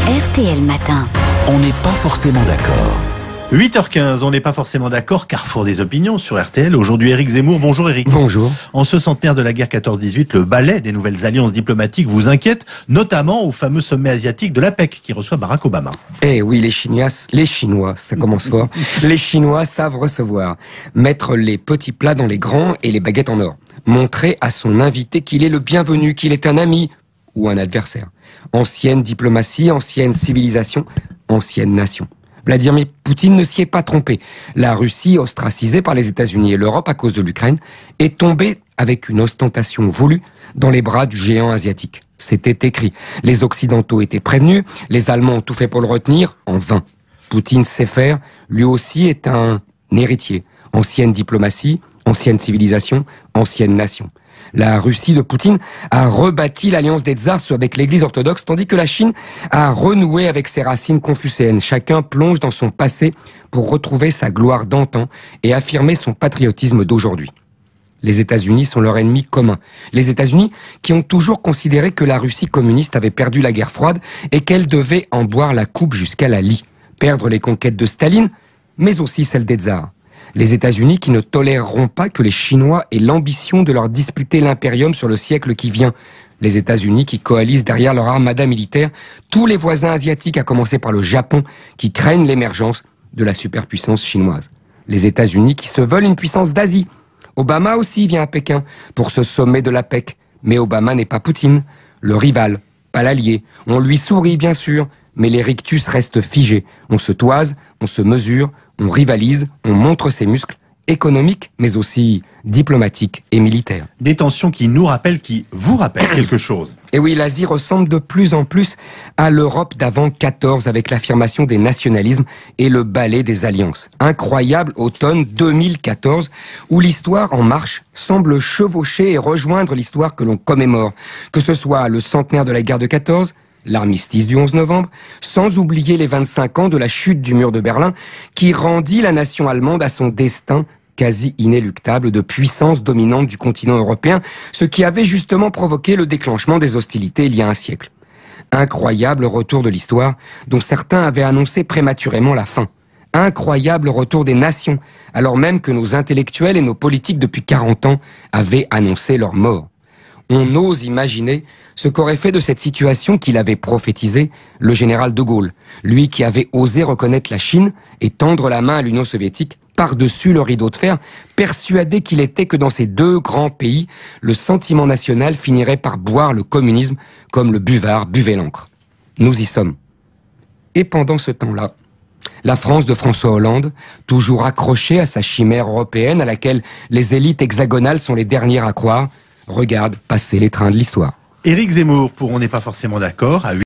RTL Matin. On n'est pas forcément d'accord. 8h15, on n'est pas forcément d'accord, carrefour des opinions sur RTL. Aujourd'hui, Éric Zemmour. Bonjour Éric. Bonjour. En ce centenaire de la guerre 14-18, le balai des nouvelles alliances diplomatiques vous inquiète, notamment au fameux sommet asiatique de l'APEC qui reçoit Barack Obama. Eh oui, les Chinois, ça commence fort. Les Chinois savent recevoir, mettre les petits plats dans les grands et les baguettes en or. Montrer à son invité qu'il est le bienvenu, qu'il est un ami ou un adversaire. Ancienne diplomatie, ancienne civilisation, ancienne nation. Vladimir Poutine ne s'y est pas trompé. La Russie, ostracisée par les États-Unis et l'Europe à cause de l'Ukraine, est tombée avec une ostentation voulue dans les bras du géant asiatique. C'était écrit. Les Occidentaux étaient prévenus, les Allemands ont tout fait pour le retenir, en vain. Poutine sait faire, lui aussi est un héritier. Ancienne diplomatie, ancienne civilisation, ancienne nation. La Russie de Poutine a rebâti l'alliance des tsars avec l'Église orthodoxe, tandis que la Chine a renoué avec ses racines confucéennes. Chacun plonge dans son passé pour retrouver sa gloire d'antan et affirmer son patriotisme d'aujourd'hui. Les États-Unis sont leur ennemi commun. Les États-Unis qui ont toujours considéré que la Russie communiste avait perdu la guerre froide et qu'elle devait en boire la coupe jusqu'à la lie. Perdre les conquêtes de Staline, mais aussi celles des tsars. Les États-Unis qui ne toléreront pas que les Chinois aient l'ambition de leur disputer l'impérium sur le siècle qui vient. Les États-Unis qui coalisent derrière leur armada militaire tous les voisins asiatiques, à commencer par le Japon, qui craignent l'émergence de la superpuissance chinoise. Les États-Unis qui se veulent une puissance d'Asie. Obama aussi vient à Pékin pour ce sommet de l'APEC. Mais Obama n'est pas Poutine, le rival, pas l'allié. On lui sourit bien sûr, mais les rictus restent figés. On se toise, on se mesure, on rivalise, on montre ses muscles, économiques, mais aussi diplomatiques et militaires. Des tensions qui vous rappellent quelque chose. Et oui, l'Asie ressemble de plus en plus à l'Europe d'avant 14 avec l'affirmation des nationalismes et le balai des alliances. Incroyable automne 2014 où l'histoire en marche semble chevaucher et rejoindre l'histoire que l'on commémore. Que ce soit le centenaire de la guerre de 14, l'armistice du 11 novembre, sans oublier les 25 ans de la chute du mur de Berlin qui rendit la nation allemande à son destin quasi inéluctable de puissance dominante du continent européen, ce qui avait justement provoqué le déclenchement des hostilités il y a un siècle. Incroyable retour de l'histoire dont certains avaient annoncé prématurément la fin. Incroyable retour des nations, alors même que nos intellectuels et nos politiques depuis 40 ans avaient annoncé leur mort. On ose imaginer ce qu'aurait fait de cette situation qu'il avait prophétisée le général de Gaulle, lui qui avait osé reconnaître la Chine et tendre la main à l'Union soviétique par-dessus le rideau de fer, persuadé qu'il était que dans ces deux grands pays, le sentiment national finirait par boire le communisme comme le buvard buvait l'encre. Nous y sommes. Et pendant ce temps-là, la France de François Hollande, toujours accrochée à sa chimère européenne à laquelle les élites hexagonales sont les dernières à croire, regarde passer les trains de l'histoire. Éric Zemmour, pour On n'est pas forcément d'accord, à